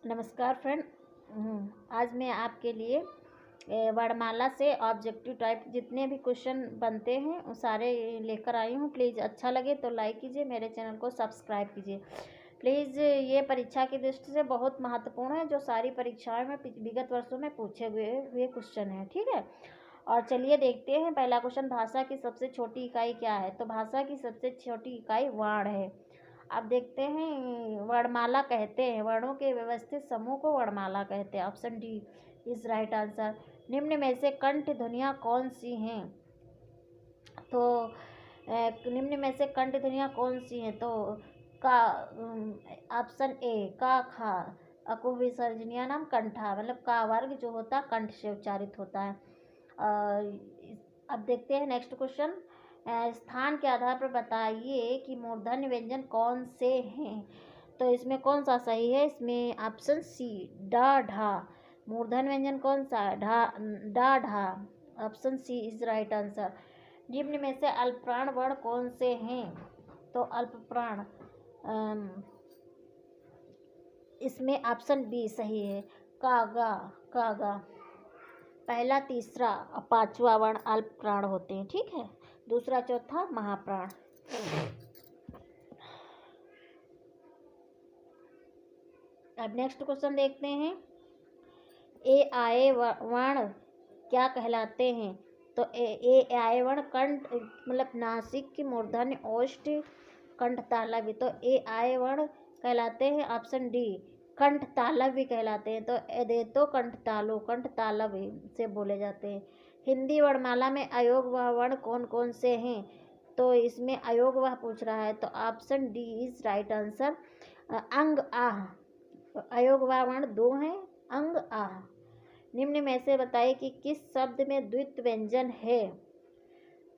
नमस्कार फ्रेंड। आज मैं आपके लिए वर्णमाला से ऑब्जेक्टिव टाइप जितने भी क्वेश्चन बनते हैं वो सारे लेकर आई हूँ। प्लीज़ अच्छा लगे तो लाइक कीजिए, मेरे चैनल को सब्सक्राइब कीजिए प्लीज़। ये परीक्षा की दृष्टि से बहुत महत्वपूर्ण है, जो सारी परीक्षाओं में विगत वर्षों में पूछे हुए क्वेश्चन हैं। ठीक है, और चलिए देखते हैं। पहला क्वेश्चन, भाषा की सबसे छोटी इकाई क्या है? तो भाषा की सबसे छोटी इकाई वर्ण है। अब देखते हैं, वर्णमाला कहते हैं, वर्णों के व्यवस्थित समूह को वर्णमाला कहते हैं। Option D is right answer. निम्न में से कंठ ध्वनियाँ कौन सी हैं? तो निम्न में से कंठ ध्वनियाँ कौन सी हैं? तो का ऑप्शन ए का खा अकु विसर्जनीय नाम कंठा, मतलब का वर्ग जो होता कंठ से उच्चारित होता है। अब देखते हैं नेक्स्ट क्वेश्चन। स्थान के आधार पर बताइए कि मूर्धन्य व्यंजन कौन से हैं? तो इसमें कौन सा सही है? इसमें ऑप्शन सी डा ढा। मूर्धन्य व्यंजन कौन सा है? डा ढा। Option C is right answer. निम्न में से अल्पप्राण वर्ण कौन से हैं? तो अल्पप्राण इसमें ऑप्शन बी सही है, कागा कागा। पहला, तीसरा और पांचवा वर्ण अल्पप्राण होते हैं। ठीक है, दूसरा चौथा महाप्राण। अब नेक्स्ट क्वेश्चन देखते हैं। ए आए वर्ण क्या कहलाते हैं? तो ए आए वर्ण कंठ मतलब नासिक की मूर्धन्य ओष्ठ कंठ तालव्य, तो ए आए वर्ण कहलाते हैं ऑप्शन डी कंठ तालव्य कहलाते हैं। तो एदेतो कंठ तालव्य से बोले जाते हैं। हिंदी वर्णमाला में अयोगवाह वर्ण कौन कौन से हैं? तो इसमें अयोगवाह पूछ रहा है, तो option D is right answer. अंग आह, अयोगवाह वर्ण दो हैं, अंग आह। निम्न में से बताइए कि किस शब्द में द्वित्व व्यंजन है?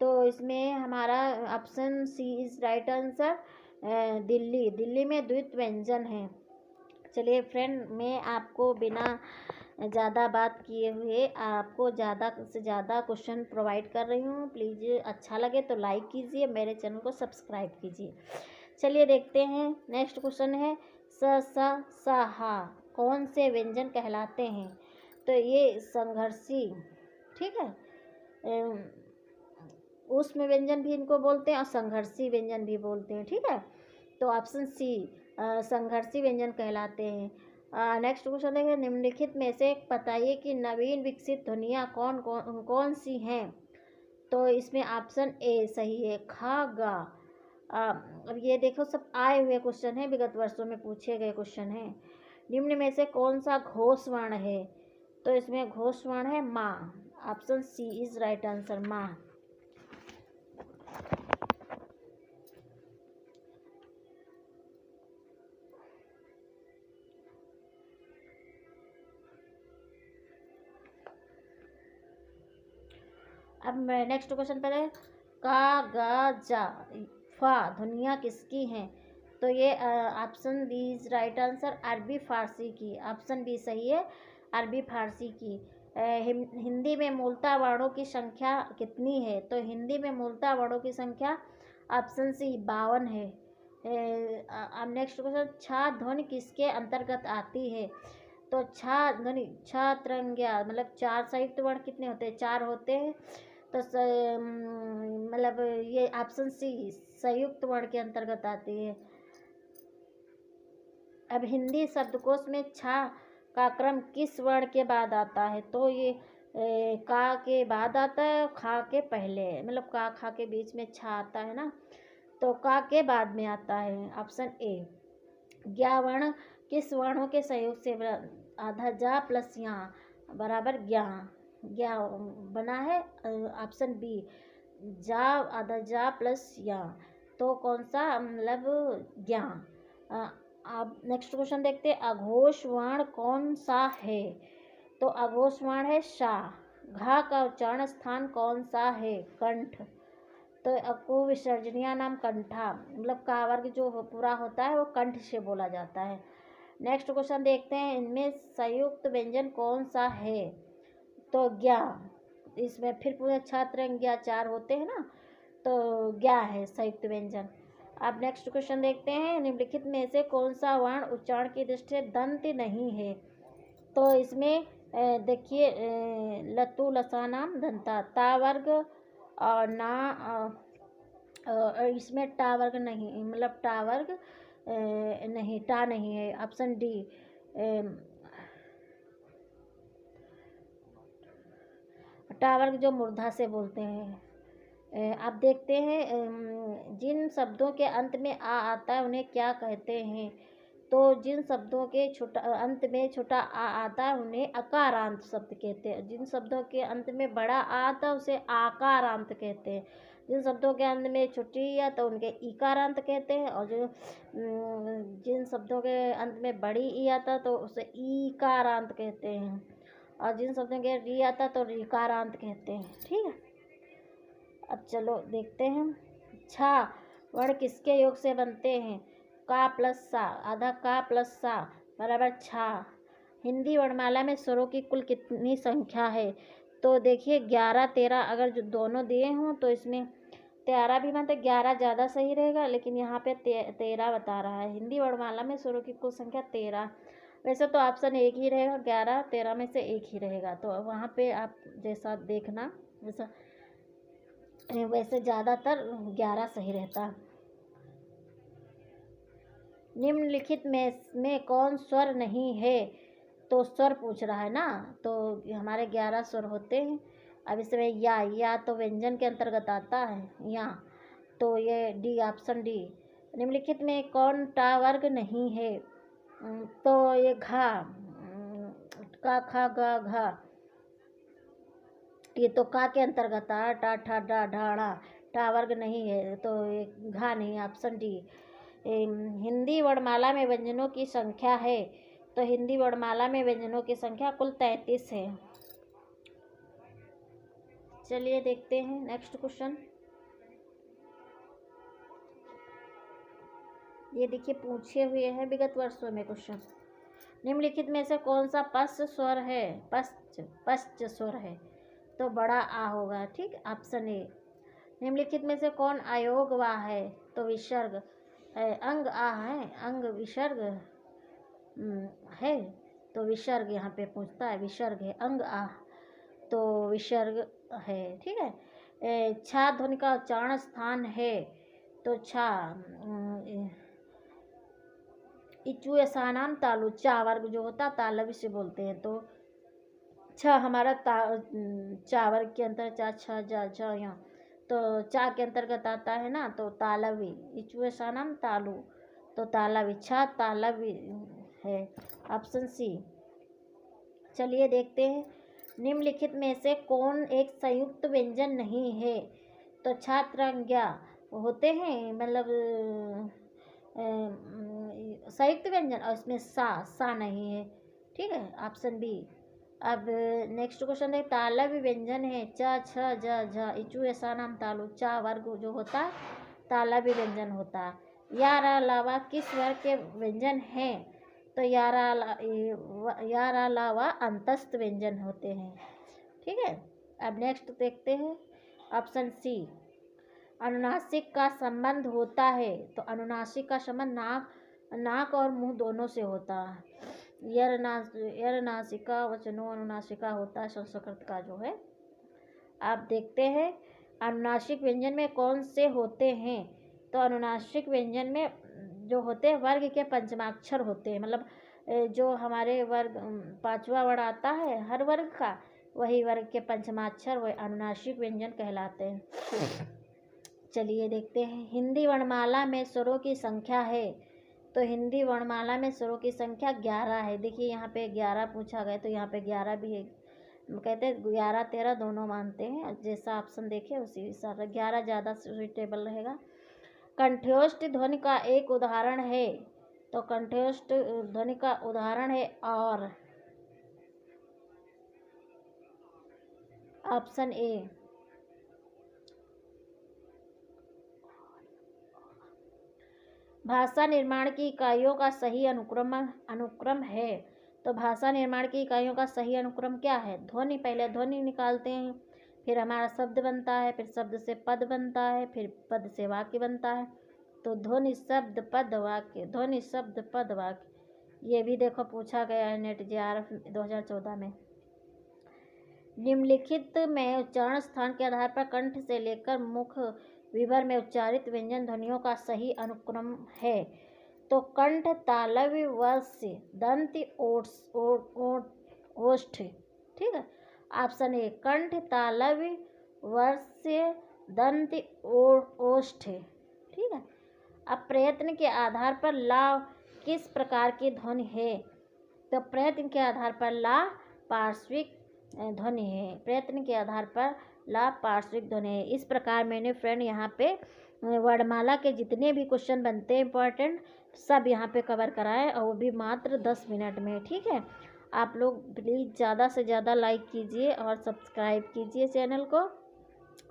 तो इसमें हमारा option C is right answer. Delhi में द्वित्व व्यंजन है। चलिए फ्रेंड, मैं आपको बिना ज़्यादा बात किए हुए आपको ज़्यादा से ज़्यादा क्वेश्चन प्रोवाइड कर रही हूँ। प्लीज़ अच्छा लगे तो लाइक कीजिए, मेरे चैनल को सब्सक्राइब कीजिए। चलिए देखते हैं। नेक्स्ट क्वेश्चन है, सा हा कौन से व्यंजन कहलाते हैं? तो ये संघर्षी, ठीक है, ऊष्म व्यंजन भी इनको बोलते हैं और संघर्षी व्यंजन भी बोलते हैं। ठीक है, तो ऑप्शन सी संघर्षी व्यंजन कहलाते हैं। नेक्स्ट क्वेश्चन देखिए, निम्नलिखित में से बताइए कि नवीन विकसित ध्वनियाँ कौन सी हैं? तो इसमें ऑप्शन ए सही है, खा गा। अब ये देखो, सब आए हुए क्वेश्चन हैं, विगत वर्षों में पूछे गए क्वेश्चन हैं। निम्न में से कौन सा घोष वर्ण है? तो इसमें घोष वर्ण है माँ। Option C is right answer, माँ। अब नेक्स्ट क्वेश्चन पर है, का गा जा फा ध्वनियाँ किसकी हैं? तो ये option B is right answer, Arabi Farsi की। ऑप्शन बी सही है, अरबी फारसी की। हिंदी में मूलतः वर्णों की संख्या कितनी है? तो हिंदी में मूलतः वर्णों की संख्या ऑप्शन सी 52 है। अब नेक्स्ट क्वेश्चन, छा ध्वनि किसके अंतर्गत आती है? तो छा ध्वनि छा तरंग्या, मतलब चार संयुक्त वर्ण कितने होते हैं? 4 होते हैं। तो मतलब ये ऑप्शन सी संयुक्त वर्ण के अंतर्गत आती है। अब हिंदी शब्दकोश में छा का क्रम किस वर्ण के बाद आता है? तो ये का के बाद आता है, खा के पहले, मतलब का खा के बीच में छा आता है ना, तो का के बाद में आता है। Option A. ज्ञा वर्ण किस वर्णों के सहयोग से आधा जा प्लस यहाँ बराबर ज्ञा ज्ञा बना है? ऑप्शन बी जा आधा जा प्लस या, तो कौन सा मतलब ज्ञा। अब नेक्स्ट क्वेश्चन देखते हैं, अघोष वर्ण कौन सा है? तो अघोष वर्ण है शा। घा का उच्चारण स्थान कौन सा है? कंठ। तो अकु विसर्जनीय नाम कंठा, मतलब का वर्ग जो पूरा होता है वो कंठ से बोला जाता है। नेक्स्ट क्वेश्चन देखते हैं, इनमें संयुक्त व्यंजन कौन सा है? तो ज्ञा। इसमें फिर पूरे छात्र ज्ञा 4 होते हैं ना, तो ज्ञा है संयुक्त व्यंजन। अब नेक्स्ट क्वेश्चन देखते हैं, निम्नलिखित में से कौन सा वर्ण उच्चारण की दृष्टि से दंत नहीं है। तो इसमें देखिए लतु लसानाम दंता, ता वर्ग और ना इसमें टा वर्ग नहीं, मतलब टा वर्ग नहीं, टा नहीं है। ऑप्शन डी टा वर्ग जो मूर्धा से बोलते हैं। अब देखते हैं जिन शब्दों के अंत में आ आता है उन्हें क्या कहते हैं। तो जिन शब्दों के छोटा अंत में छोटा आ आता है उन्हें अकारांत शब्द कहते हैं। जिन शब्दों के अंत में बड़ा आ आता है उसे आकारांत कहते हैं। जिन शब्दों के अंत में छोटी आ तो उनके इकारांत कहते हैं। और जो जिन शब्दों के अंत में बड़ी ई आता तो उसे ईकारांत कहते हैं। और जिन शब्दों के री आता तो ऋकारांत कहते हैं। ठीक है, अब चलो देखते हैं। छा वर्ण किसके योग से बनते हैं। का प्लस सा, आधा का प्लस सा बराबर छा। हिंदी वर्णमाला में स्वरों की कुल कितनी संख्या है। तो देखिए 11 13 अगर जो दोनों दिए हों तो इसमें 13 भी मतलब 11 ज़्यादा सही रहेगा, लेकिन यहाँ पे 13 बता रहा है। हिंदी वर्णमाला में स्वरों की कुल संख्या 13। वैसे तो ऑप्शन एक ही रहेगा, 11 13 में से एक ही रहेगा। तो वहाँ पे आप जैसा देखना, जैसा वैसे ज़्यादातर 11 सही रहता। निम्नलिखित में कौन स्वर नहीं है। तो स्वर पूछ रहा है ना, तो हमारे 11 स्वर होते हैं। अब इसमें या तो व्यंजन के अंतर्गत आता है या, तो ये डी, ऑप्शन डी। निम्नलिखित में कौन टा वर्ग नहीं है। तो ये घा, का खा गा घा, ये तो का के अंतर्गत आ, टा ठा डा ढाड़ा, टा वर्ग नहीं है तो ये घा नहीं, ऑप्शन डी। हिंदी वर्णमाला में व्यंजनों की संख्या है। तो हिंदी वर्णमाला में व्यंजनों की संख्या कुल 33 है। चलिए देखते हैं नेक्स्ट क्वेश्चन। ये देखिए पूछे हुए हैं विगत वर्षों में क्वेश्चन। निम्नलिखित में से कौन सा पश्च स्वर है। पश्च स्वर है तो बड़ा आ होगा। ठीक, ऑप्शन ए। निम्नलिखित में से कौन अयोग वा है। तो विसर्ग अंग आ है, अंग विसर्ग है तो विसर्ग यहाँ पे पूछता है, विसर्ग है अंग आ तो विसर्ग है। ठीक है, छा ध्वनि का उच्चारण स्थान है। तो छा इचु ऐसानाम तालु, चा वर्ग जो होता तालव्य से बोलते हैं। तो छा हमारा चा वर्ग के अंतर चा छा जा झा यहाँ, तो चा के अंतर्गत आता है ना, तो तालवी इचु ऐसानाम तालु, तो तालवी छा तालवी है, ऑप्शन सी। चलिए देखते हैं। निम्नलिखित में से कौन एक संयुक्त व्यंजन नहीं है। तो छात्रज्ञा होते हैं, मतलब संयुक्त व्यंजन, और इसमें सा नहीं है। ठीक है, ऑप्शन बी। अब नेक्स्ट क्वेश्चन है, तालव्य व्यंजन है च छ ज झ इचु ऐसा नाम तालु, चा वर्ग जो होता तालव्य व्यंजन होता। यार अलावा किस वर्ग के व्यंजन हैं। तो यार अलावा अंतस्थ व्यंजन होते हैं। ठीक है, अब नेक्स्ट देखते हैं ऑप्शन सी। अनुनासिक का संबंध होता है। तो अनुनासिक का संबंध नाक और मुंह दोनों से होता है। नासिका वचनो अनुनासिका होता है संस्कृत का जो है। आप देखते हैं अनुनासिक व्यंजन में कौन से होते हैं। तो अनुनासिक व्यंजन में जो होते हैं वर्ग के पंचमाक्षर होते हैं, मतलब जो हमारे वर्ग पांचवा वर्ण आता है हर वर्ग का, वही वर्ग के पंचमाक्षर वही अनुनासिक व्यंजन कहलाते हैं। चलिए देखते हैं। हिंदी वर्णमाला में स्वरों की संख्या है। तो हिंदी वर्णमाला में स्वरों की संख्या 11 है। देखिए यहाँ पे 11 पूछा गया, तो यहाँ पे 11 भी है। कहते हैं 11 13 दोनों मानते हैं, जैसा ऑप्शन देखे उसी हिसाब से 11 ज़्यादा सुटेबल रहेगा। कंठ्योष्ट ध्वनि का एक उदाहरण है। तो कंठ्योष्ट ध्वनि का उदाहरण है और, ऑप्शन ए। भाषा निर्माण की इकाइयों का सही अनुक्रम है। तो भाषा निर्माण की इकाइयों का सही अनुक्रम क्या है। ध्वनि, पहले ध्वनि निकालते हैं, फिर हमारा शब्द बनता है, फिर शब्द से पद बनता है, फिर पद से वाक्य बनता है, तो ध्वनि शब्द पद वाक्य, ध्वनि शब्द पद वाक्य, ये भी देखो पूछा गया है नेट JRF 2014 में। निम्नलिखित में उच्चारण स्थान के आधार पर कंठ से लेकर मुख विवर में उच्चारित व्यंजन ध्वनियों का सही अनुक्रम है। तो कंठ तालव्य वस्य दंत ओष्ठ, ठीक है। ऑप्शन ए कंठ तालव्य वस्य दंत ओष्ठ, ठीक है। अब प्रयत्न के आधार पर ला किस प्रकार की ध्वनि है? तो प्रयत्न के आधार पर ला पार्श्विक ध्वनि है। प्रयत्न के आधार पर ला पार्श्विक ध्वनि है। इस प्रकार मैंने फ्रेंड यहाँ पे वर्णमाला के जितने भी क्वेश्चन बनते हैं इंपॉर्टेंट, सब यहाँ पे कवर कराए, और वो भी मात्र 10 मिनट में, ठीक है। आप लोग प्लीज़ ज़्यादा से ज़्यादा लाइक कीजिए और सब्सक्राइब कीजिए चैनल को,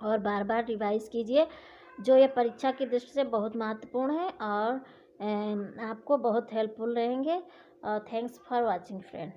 और बार बार रिवाइज कीजिए, जो ये परीक्षा की दृष्टि से बहुत महत्वपूर्ण है और आपको बहुत हेल्पफुल रहेंगे। Thanks for watching friend.